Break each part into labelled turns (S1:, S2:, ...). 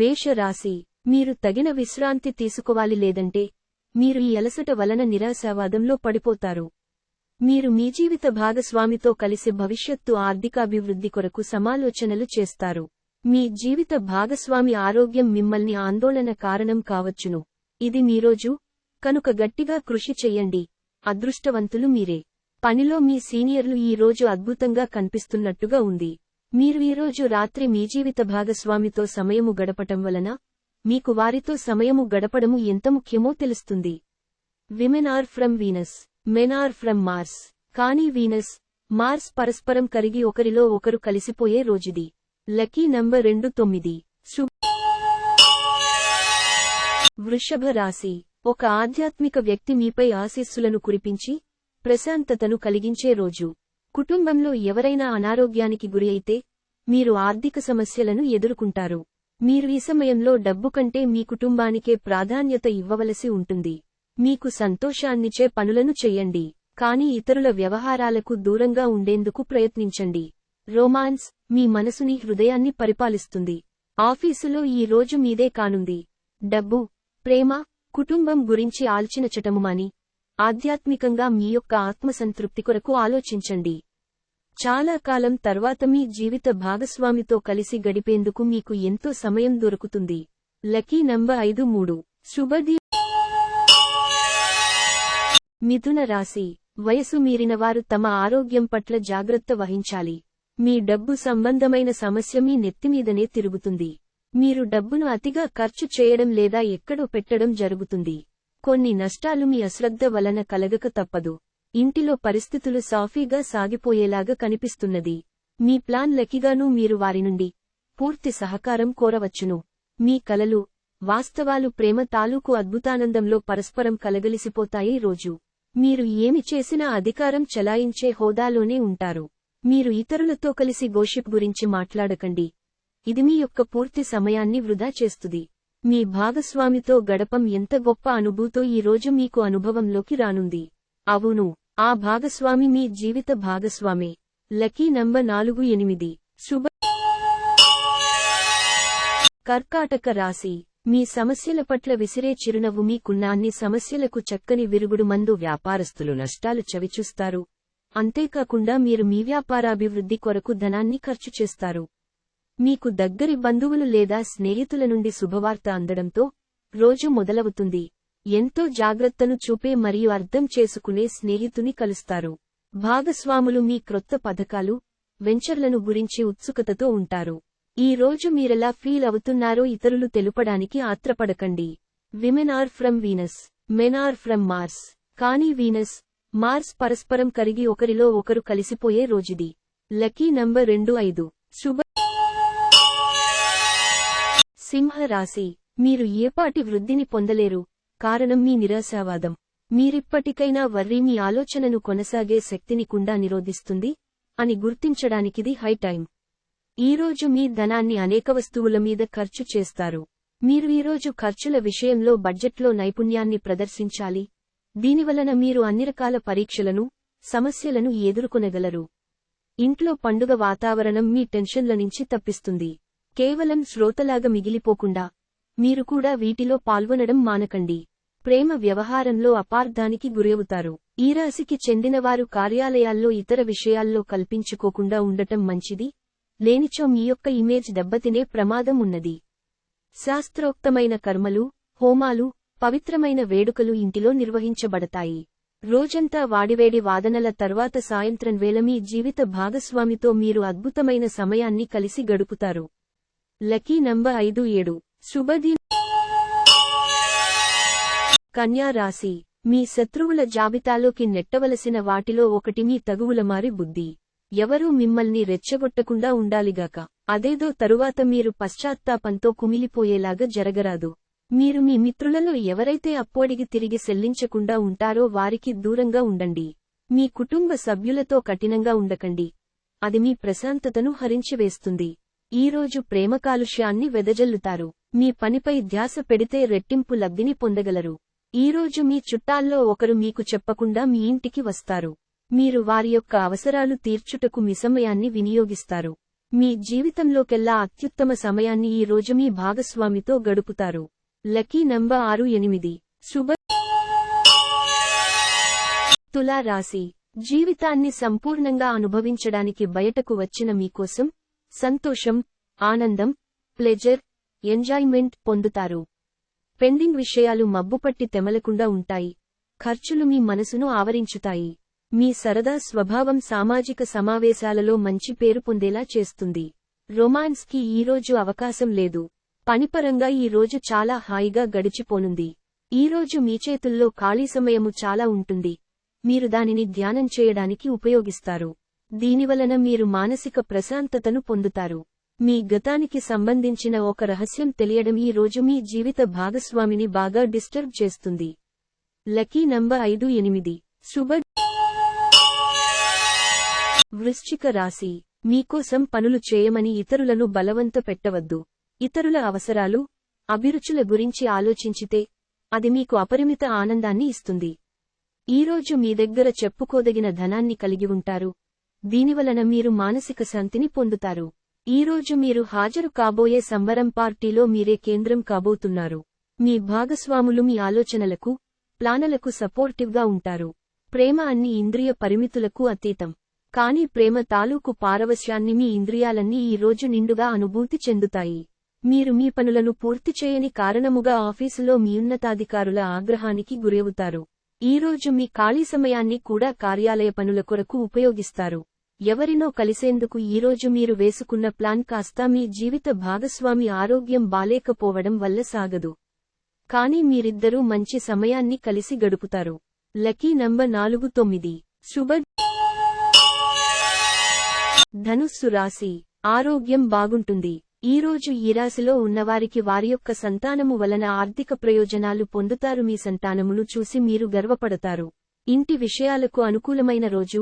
S1: మేష రాశి, మీరు తగిన విశ్రాంతి తీసుకోవాలి, లేదంటే మీరు ఈ అలసట వలన నిరాశావాదంలో పడిపోతారు. మీరు మీ జీవిత భాగస్వామితో కలిసి భవిష్యత్తు ఆర్థికాభివృద్ధి కొరకు సమాలోచనలు చేస్తారు. మీ జీవిత భాగస్వామి ఆరోగ్యం మిమ్మల్ని ఆందోళన కారణం కావచ్చును. ఇది మీ రోజు కనుక గట్టిగా కృషి చెయ్యండి. అదృష్టవంతులు మీరే. పనిలో మీ సీనియర్లు ఈ రోజు అద్భుతంగా కనిపిస్తున్నట్టుగా ఉంది. మీరు ఈరోజు రాత్రి మీ జీవిత భాగస్వామితో సమయము గడపటం వలన మీకు వారితో సమయము గడపడము ఎంత ముఖ్యమో తెలుస్తుంది. Women are from Venus, men are from Mars. కానీ వీనస్, మార్స్ పరస్పరం కరిగి ఒకరిలో ఒకరు కలిసిపోయే రోజుది. Lucky number 29. వృషభ రాశి, ఒక ఆధ్యాత్మిక వ్యక్తి మీపై ఆశీస్సులను కురిపించి ప్రశాంతతను కలిగించే రోజు. కుటుంబంలో ఎవరైనా అనారోగ్యానికి గురి అయితే మీరు ఆర్థిక సమస్యలను ఎదుర్కొంటారు. మీరు ఈ సమయంలో డబ్బు కంటే మీ కుటుంబానికే ప్రాధాన్యత ఇవ్వవలసి ఉంటుంది. మీకు సంతోషాన్నిచ్చే పనులను చెయ్యండి, కానీ ఇతరుల వ్యవహారాలకు దూరంగా ఉండేందుకు ప్రయత్నించండి. రొమాన్స్ మీ మనసుని హృదయాన్ని పరిపాలిస్తుంది. ఆఫీసులో ఈ రోజు మీదే కానుంది. డబ్బు, ప్రేమ, కుటుంబం గురించి ఆలోచించటము మాని ఆధ్యాత్మికంగా మీ యొక్క ఆత్మసంతృప్తి కొరకు ఆలోచించండి. చాలా కాలం తర్వాత మీ జీవిత భాగస్వామితో కలిసి గడిపేందుకు మీకు ఎంతో సమయం దొరుకుతుంది. Lucky number 53. శుభదినం. మిథున రాశి, వయసు మీరిన వారు తమ ఆరోగ్యం పట్ల జాగ్రత్త వహించాలి. మీ డబ్బు సంబంధమైన సమస్య మీ నెత్తిమీదనే తిరుగుతుంది. మీరు డబ్బును అతిగా ఖర్చు చేయడం లేదా ఎక్కడో పెట్టడం జరుగుతుంది. కొన్ని నష్టాలు మీ అశ్రద్ధ వలన కలగక తప్పదు. ఇంటిలో పరిస్థితులు సాఫీగా సాగిపోయేలాగా కనిపిస్తున్నది. మీ ప్లాన్ లకిగానూ మీరు వారి నుండి పూర్తి సహకారం కోరవచ్చును. మీ కలలు, వాస్తవాలు ప్రేమ తాలూకు అద్భుతానందంలో పరస్పరం కలగలిసిపోతాయి. రోజు మీరు ఏమి చేసినా అధికారం చలాయించే హోదాలోనే ఉంటారు. మీరు ఇతరులతో కలిసి గోషిప్ గురించి మాట్లాడకండి. ఇది మీ యొక్క పూర్తి సమయాన్ని వృధా చేస్తుంది. మీ భాగస్వామితో గడపం ఎంత గొప్ప అనుభూతో ఈ రోజు మీకు అనుభవంలోకి రానుంది. అవును, ఆ భాగస్వామి మీ జీవిత భాగస్వామే. Lucky number 48. శుభ. కర్కాటక రాశి, మీ సమస్యల పట్ల విసిరే చిరునవ్వు మీకున్న అన్ని సమస్యలకు చక్కని విరుగుడు మందు. వ్యాపారస్తులు నష్టాలు చవిచూస్తారు. అంతేకాకుండా మీరు మీ వ్యాపారాభివృద్ధి కొరకు ధనాన్ని ఖర్చు చేస్తారు. మీకు దగ్గరి బంధువులు లేదా స్నేహితుల నుండి శుభవార్త అందడంతో రోజు మొదలవుతుంది. ఎంతో జాగ్రత్తను చూపే మరియు అర్థం చేసుకునే స్నేహితుని కలుస్తారు. భాగస్వాములు మీ క్రొత్త పథకాలు, వెంచర్లను గురించి ఉత్సుకతతో ఉంటారు. ఈ రోజు మీరెలా ఫీల్ అవుతున్నారో ఇతరులు తెలుపడానికి ఆత్రపడకండి. Women are from Venus, men are from Mars. కానీ వీనస్, మార్స్ పరస్పరం కరిగి ఒకరిలో ఒకరు కలిసిపోయే రోజుది. Lucky number 25. శుభ. సింహ రాశి, మీరు ఏపాటి వృద్ధిని పొందలేరు. కారణం మీ నిరాశావాదం. మీరిప్పటికైనా వర్రీ మీ ఆలోచనను కొనసాగే శక్తిని కుండా నిరోధిస్తుంది అని గుర్తించడానికిది హై టైం. ఈరోజు మీ ధనాన్ని అనేక వస్తువుల మీద ఖర్చు చేస్తారు. మీరు ఈరోజు ఖర్చుల విషయంలో బడ్జెట్లో నైపుణ్యాన్ని ప్రదర్శించాలి. దీనివలన మీరు అన్ని రకాల పరీక్షలను, సమస్యలను ఎదుర్కొనగలరు. ఇంట్లో పండుగ వాతావరణం మీ టెన్షన్ల నుంచి తప్పిస్తుంది. కేవలం శ్రోతలాగా మిగిలిపోకుండా మీరు కూడా వీటిలో పాల్గొనడం మానకండి. ప్రేమ వ్యవహారంలో అపార్థానికి గురవుతారు. ఈ రాశికి చెందినవారు కార్యాలయాల్లో ఇతర విషయాల్లో కల్పించుకోకుండా ఉండటం మంచిది. లేనిచో మీ యొక్క ఇమేజ్ దెబ్బతినే ప్రమాదం ఉన్నది. శాస్త్రోక్తమైన కర్మలు, హోమాలు, పవిత్రమైన వేడుకలు ఇంటిలో నిర్వహించబడతాయి. రోజంతా వాడివేడి వాదనల తర్వాత సాయంత్రం వేళ మీ జీవిత భాగస్వామితో మీరు అద్భుతమైన సమయాన్ని కలిసి గడుపుతారు. Lucky number 57. శుభదినం. కన్యా రాశి, మీ శత్రువుల జాబితాలోకి నెట్టవలసిన వాటిలో ఒకటి మీ తగువులమారి బుద్ధి. ఎవరూ మిమ్మల్ని రెచ్చగొట్టకుండా ఉండాలిగాక. అదేదో తరువాత మీరు పశ్చాత్తాపంతో కుమిలిపోయేలాగా జరగరాదు. మీరు మీ మిత్రులలో ఎవరైతే అప్పోడిగి తిరిగి చెల్లించకుండా ఉంటారో వారికి దూరంగా ఉండండి. మీ కుటుంబ సభ్యులతో కఠినంగా ఉండకండి. అది మీ ప్రశాంతతను హరించివేస్తుంది. ఈరోజు ప్రేమ కాలుష్యాన్ని వెదజల్లుతారు. మీ పనిపై ధ్యాస పెడితే రెట్టింపు లబ్ధిని పొందగలరు. ఈరోజు మీ చుట్టాల్లో ఒకరు మీకు చెప్పకుండా మీ ఇంటికి వస్తారు. మీరు వారి యొక్క అవసరాలు తీర్చుటకు మీ సమయాన్ని వినియోగిస్తారు. మీ జీవితంలోకెల్లా అత్యుత్తమ సమయాన్ని ఈ రోజు మీ భాగస్వామితో గడుపుతారు. Lucky number 6 8. శుభ. తులా రాశి. జీవితాన్ని సంపూర్ణంగా అనుభవించడానికి బయటకు వచ్చిన మీకోసం సంతోషం, ఆనందం, ప్లెజర్, ఎంజాయ్మెంట్ పొందుతారు. పెండింగ్ విషయాలు మబ్బుపట్టి తెమలకుండా ఉంటాయి. ఖర్చులు మీ మనసును ఆవరించుతాయి. మీ సరదా స్వభావం సామాజిక సమావేశాలలో మంచి పేరు పొందేలా చేస్తుంది. రొమాన్స్ కి ఈరోజు అవకాశం లేదు. పనిపరంగా ఈ రోజు చాలా హాయిగా గడిచిపోనుంది. ఈరోజు మీ చేతుల్లో ఖాళీ సమయము చాలా ఉంటుంది. మీరు దానిని ధ్యానం చేయడానికి ఉపయోగిస్తారు. దీనివలన మీరు మానసిక ప్రశాంతతను పొందుతారు. మీ గతానికి సంబంధించిన ఒక రహస్యం తెలియడం ఈ రోజు మీ జీవిత భాగస్వామిని బాగా డిస్టర్బ్ చేస్తుంది. Lucky number 5 8. శుభ. వృశ్చిక రాశి. మీకోసం పనులు చేయమని ఇతరులను బలవంత పెట్టవద్దు. ఇతరుల అవసరాలు, అభిరుచుల గురించి ఆలోచించితే అది మీకు అపరిమిత ఆనందాన్ని ఇస్తుంది. ఈరోజు మీ దగ్గర చెప్పుకోదగిన ధనాన్ని కలిగి ఉంటారు. దీనివలన మీరు మానసిక శాంతిని పొందుతారు. ఈరోజు మీరు హాజరు కాబోయే సంబరం పార్టీలో మీరే కేంద్రం కాబోతున్నారు. మీ భాగస్వాములు మీ ఆలోచనలకు, ప్లానలకు సపోర్టివ్గా ఉంటారు. ప్రేమ అన్ని ఇంద్రియ పరిమితులకు అతీతం. కానీ ప్రేమ తాలూకు పారవశ్యాన్ని మీ ఇంద్రియాలన్నీ ఈ రోజు నిండుగా అనుభూతి చెందుతాయి. మీరు మీ పనులను పూర్తి చేయని కారణముగా ఆఫీసులో మీ ఉన్నతాధికారుల ఆగ్రహానికి గురవుతారు. ఈరోజు మీ ఖాళీ సమయాన్ని కూడా కార్యాలయ పనుల కొరకు ఉపయోగిస్తారు. ఎవరినో కలిసేందుకు ఈరోజు మీరు వేసుకున్న ప్లాన్ కాస్త మీ జీవిత భాగస్వామి ఆరోగ్యం బాలేకపోవడం వల్ల సాగదు. కానీ మీరిద్దరూ మంచి సమయాన్ని కలిసి గడుపుతారు. Lucky number 4 9. శుభ. ధనుస్సు రాశి. ఆరోగ్యం బాగుంటుంది. ఈరోజు ఈ రాశిలో ఉన్నవారికి వారి యొక్క సంతానము వలన ఆర్థిక ప్రయోజనాలు పొందుతారు. మీ సంతానమును చూసి మీరు గర్వపడతారు. ఇంటి విషయాలకు అనుకూలమైన రోజు.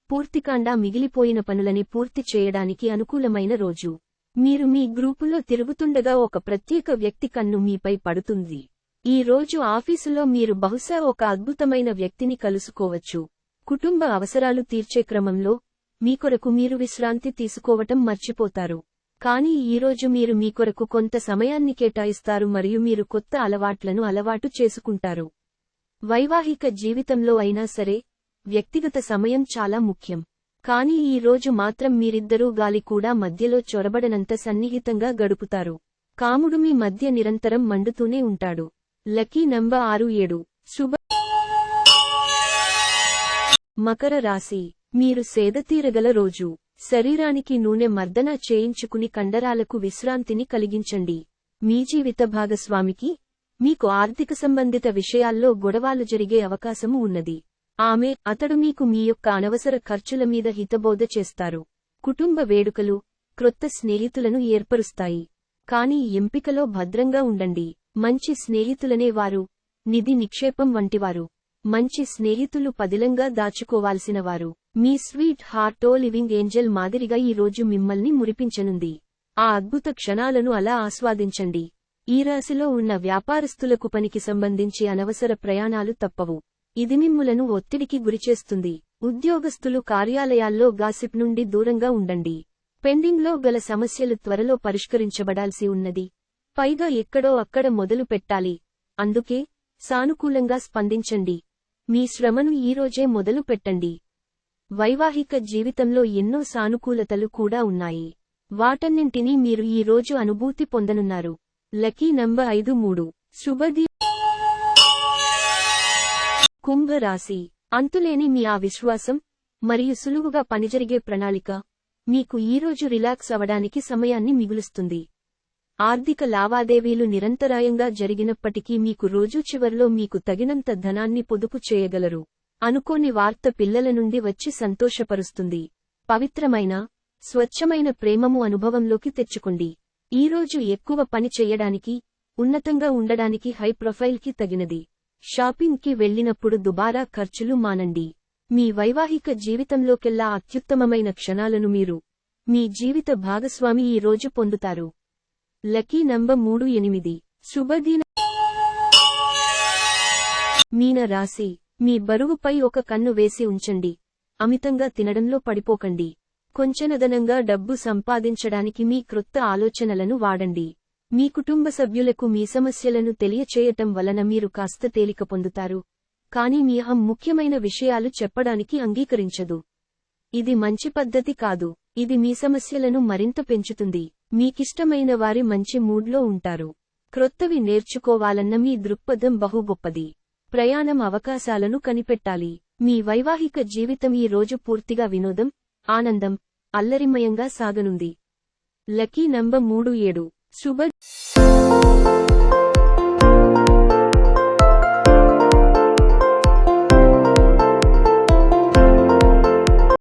S1: పూర్తికాండా మిగిలిపోయిన పనులని పూర్తి చేయడానికి అనుకూలమైన రోజు. మీరు మీ గ్రూపులో తిరుగుతుండగా ఒక ప్రత్యేక వ్యక్తి కన్ను మీపై పడుతుంది. ఈ రోజు ఆఫీసులో మీరు బహుశా ఒక అద్భుతమైన వ్యక్తిని కలుసుకోవచ్చు. కుటుంబ అవసరాలు తీర్చే క్రమంలో మీ కొరకు మీరు విశ్రాంతి తీసుకోవటం మర్చిపోతారు. కానీ ఈరోజు మీరు మీ కొరకు కొంత సమయాన్ని కేటాయిస్తారు మరియు మీరు కొత్త అలవాట్లను అలవాటు చేసుకుంటారు. వైవాహిక జీవితంలో అయినా సరే వ్యక్తిగత సమయం చాలా ముఖ్యం. కానీ ఈ రోజు మాత్రం మీరిద్దరూ గాలి కూడా మధ్యలో చొరబడనంత సన్నిహితంగా గడుపుతారు. కాముడు మీ మధ్య నిరంతరం మండుతూనే ఉంటాడు. Lucky number 6 7. శుభ. మకర రాశి. మీరు సేదతీరగల రోజు. శరీరానికి నూనె మర్దన చేయించుకుని కండరాలకు విశ్రాంతిని కలిగించండి. మీ జీవిత భాగస్వామికి, మీకు ఆర్థిక సంబంధిత విషయాల్లో గొడవలు జరిగే అవకాశము ఉన్నది. అతడు మీకు మీ యొక్క అనవసర ఖర్చుల మీద హితబోధ చేస్తారు. కుటుంబ వేడుకలు, క్రొత్త స్నేహితులను ఏర్పరుస్తాయి. కానీ ఎంపికలో భద్రంగా ఉండండి. మంచి స్నేహితులనే వారు నిధి నిక్షేపం వంటివారు. మంచి స్నేహితులు పదిలంగా దాచుకోవాల్సినవారు. మీ స్వీట్ హార్టో లివింగ్ ఏంజెల్ మాదిరిగా ఈ రోజు మిమ్మల్ని మురిపించనుంది. ఆ అద్భుత క్షణాలను అలా ఆస్వాదించండి. ఈ రాశిలో ఉన్న వ్యాపారస్తులకు పనికి సంబంధించి అనవసర ప్రయాణాలు తప్పవు. ఇది మిమ్ములను ఒత్తిడికి గురిచేస్తుంది. ఉద్యోగస్తులు కార్యాలయాల్లో గాసిప్ నుండి దూరంగా ఉండండి. పెండింగ్లో గల సమస్యలు త్వరలో పరిష్కరించబడాల్సి ఉన్నది. పైగా ఎక్కడో అక్కడ మొదలు పెట్టాలి. అందుకే సానుకూలంగా స్పందించండి. మీ శ్రమను ఈరోజే మొదలు పెట్టండి. వైవాహిక జీవితంలో ఎన్నో సానుకూలతలు కూడా ఉన్నాయి. వాటన్నింటినీ మీరు ఈ రోజు అనుభూతి పొందనున్నారు. Lucky number 5 3. శుభది. కుంభరాశి. అంతులేని మీ ఆ విశ్వాసం మరియు సులువుగా పనిజరిగే ప్రణాళిక మీకు ఈరోజు రిలాక్స్ అవడానికి సమయాన్ని మిగులుస్తుంది. ఆర్థిక లావాదేవీలు నిరంతరాయంగా జరిగినప్పటికీ మీకు రోజు చివర్లో మీకు తగినంత ధనాన్ని పొదుపు చేయగలరు. అనుకోని వార్త పిల్లల నుండి వచ్చి సంతోషపరుస్తుంది. పవిత్రమైన, స్వచ్ఛమైన ప్రేమము అనుభవంలోకి తెచ్చుకోండి. ఈరోజు ఎక్కువ పని చెయ్యడానికి, ఉన్నతంగా ఉండడానికి హై ప్రొఫైల్కి తగినది. షాపింగ్కి వెళ్లినప్పుడు దుబారా ఖర్చులు మానండి. మీ వైవాహిక జీవితంలోకెల్లా అత్యుత్తమమైన క్షణాలను మీరు, మీ జీవిత భాగస్వామి ఈ రోజు పొందుతారు. Lucky number 3 8. శుభదిన. మీన రాశి. మీ బరువుపై ఒక కన్ను వేసి ఉంచండి. అమితంగా తినడంలో పడిపోకండి. కొంచెనదనంగా డబ్బు సంపాదించడానికి మీ క్రొత్త ఆలోచనలను వాడండి. మీ కుటుంబ సభ్యులకు మీ సమస్యలను తెలియచేయటం వలన మీరు కాస్త తేలిక పొందుతారు. కానీ మీ అహం ముఖ్యమైన విషయాలు చెప్పడానికి అంగీకరించదు. ఇది మంచి పద్ధతి కాదు. ఇది మీ సమస్యలను మరింత పెంచుతుంది. మీకిష్టమైన వారి మంచి మూడ్లో ఉంటారు. క్రొత్తవి నేర్చుకోవాలన్న మీ దృక్పథం బహు గొప్పది. ప్రయాణం అవకాశాలను కనిపెట్టాలి. మీ వైవాహిక జీవితం ఈ రోజు పూర్తిగా వినోదం, ఆనందం, అల్లరిమయంగా సాగనుంది. Lucky number 37. శుభ